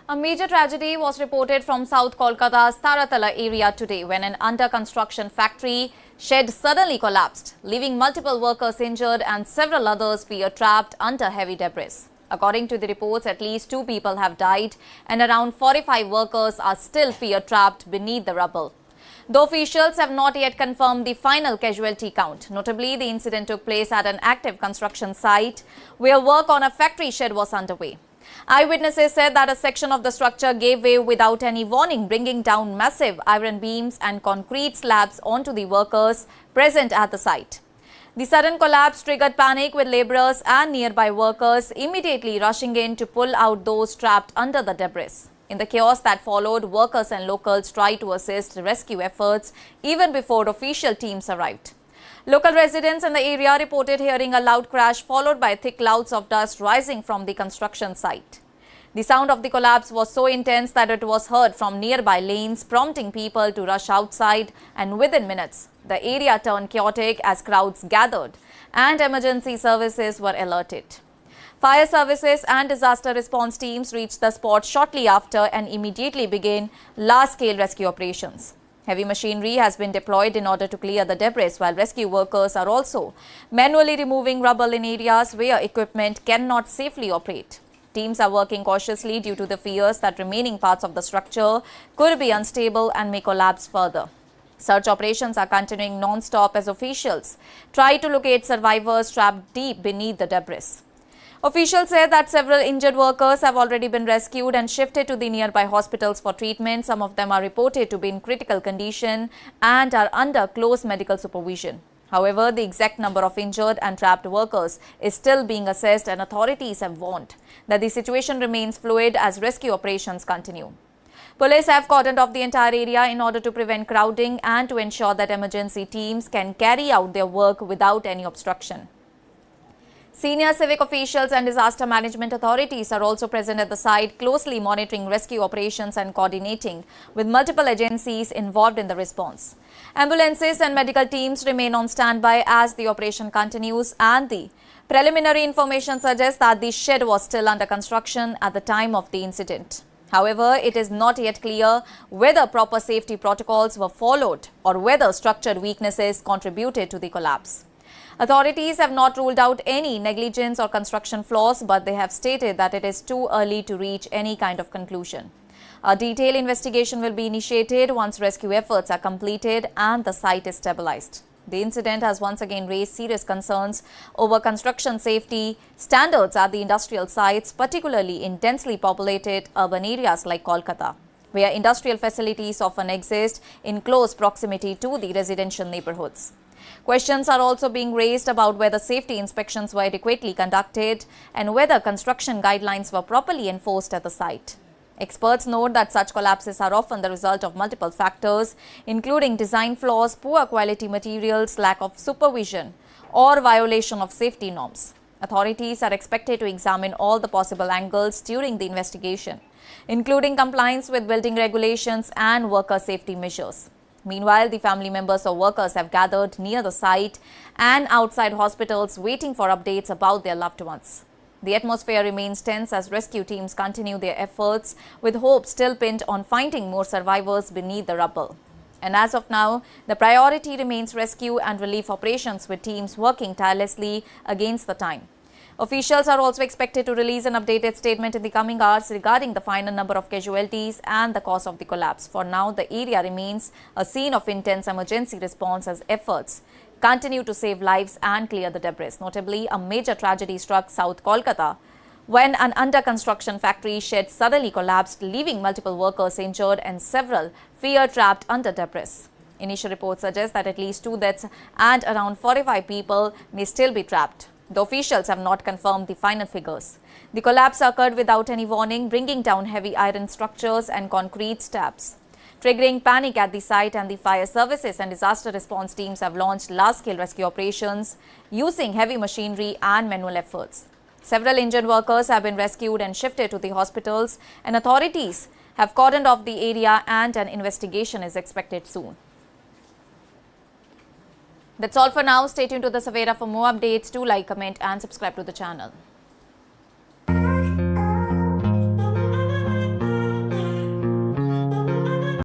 A major tragedy was reported from South Kolkata's Taratala area today when an under-construction factory shed suddenly collapsed, leaving multiple workers injured and several others fear trapped under heavy debris. According to the reports, at least 2 people have died and around 45 workers are still fear trapped beneath the rubble. Though officials have not yet confirmed the final casualty count. Notably, the incident took place at an active construction site where work on a factory shed was underway. Eyewitnesses said that a section of the structure gave way without any warning, bringing down massive iron beams and concrete slabs onto the workers present at the site. The sudden collapse triggered panic, with laborers and nearby workers immediately rushing in to pull out those trapped under the debris. In the chaos that followed, workers and locals tried to assist rescue efforts even before official teams arrived. Local residents in the area reported hearing a loud crash followed by thick clouds of dust rising from the construction site. The sound of the collapse was so intense that it was heard from nearby lanes, prompting people to rush outside, and within minutes, the area turned chaotic as crowds gathered and emergency services were alerted. Fire services and disaster response teams reached the spot shortly after and immediately began large-scale rescue operations. Heavy machinery has been deployed in order to clear the debris, while rescue workers are also manually removing rubble in areas where equipment cannot safely operate. Teams are working cautiously due to the fears that remaining parts of the structure could be unstable and may collapse further. Search operations are continuing non-stop as officials try to locate survivors trapped deep beneath the debris. Officials say that several injured workers have already been rescued and shifted to the nearby hospitals for treatment. Some of them are reported to be in critical condition and are under close medical supervision. However, the exact number of injured and trapped workers is still being assessed, and authorities have warned that the situation remains fluid as rescue operations continue. Police have cordoned off the entire area in order to prevent crowding and to ensure that emergency teams can carry out their work without any obstruction. Senior civic officials and disaster management authorities are also present at the site, closely monitoring rescue operations and coordinating with multiple agencies involved in the response. Ambulances and medical teams remain on standby as the operation continues, and the preliminary information suggests that the shed was still under construction at the time of the incident. However, it is not yet clear whether proper safety protocols were followed or whether structural weaknesses contributed to the collapse. Authorities have not ruled out any negligence or construction flaws, but they have stated that it is too early to reach any kind of conclusion. A detailed investigation will be initiated once rescue efforts are completed and the site is stabilized. The incident has once again raised serious concerns over construction safety standards at the industrial sites, particularly in densely populated urban areas like Kolkata, where industrial facilities often exist in close proximity to the residential neighborhoods. Questions are also being raised about whether safety inspections were adequately conducted and whether construction guidelines were properly enforced at the site. Experts note that such collapses are often the result of multiple factors, including design flaws, poor quality materials, lack of supervision, or violation of safety norms. Authorities are expected to examine all the possible angles during the investigation, including compliance with building regulations and worker safety measures. Meanwhile, the family members of workers have gathered near the site and outside hospitals waiting for updates about their loved ones. The atmosphere remains tense as rescue teams continue their efforts, with hope still pinned on finding more survivors beneath the rubble. And as of now, the priority remains rescue and relief operations, with teams working tirelessly against the time. Officials are also expected to release an updated statement in the coming hours regarding the final number of casualties and the cause of the collapse. For now, the area remains a scene of intense emergency response as efforts continue to save lives and clear the debris. Notably, a major tragedy struck South Kolkata when an under-construction factory shed suddenly collapsed, leaving multiple workers injured and several fear-trapped under debris. Initial reports suggest that at least 2 deaths and around 45 people may still be trapped. The officials have not confirmed the final figures. The collapse occurred without any warning, bringing down heavy iron structures and concrete slabs, triggering panic at the site, and the fire services and disaster response teams have launched large-scale rescue operations using heavy machinery and manual efforts. Several injured workers have been rescued and shifted to the hospitals, and authorities have cordoned off the area and an investigation is expected soon. That's all for now. Stay tuned to the Savera for more updates. Do like, comment and subscribe to the channel.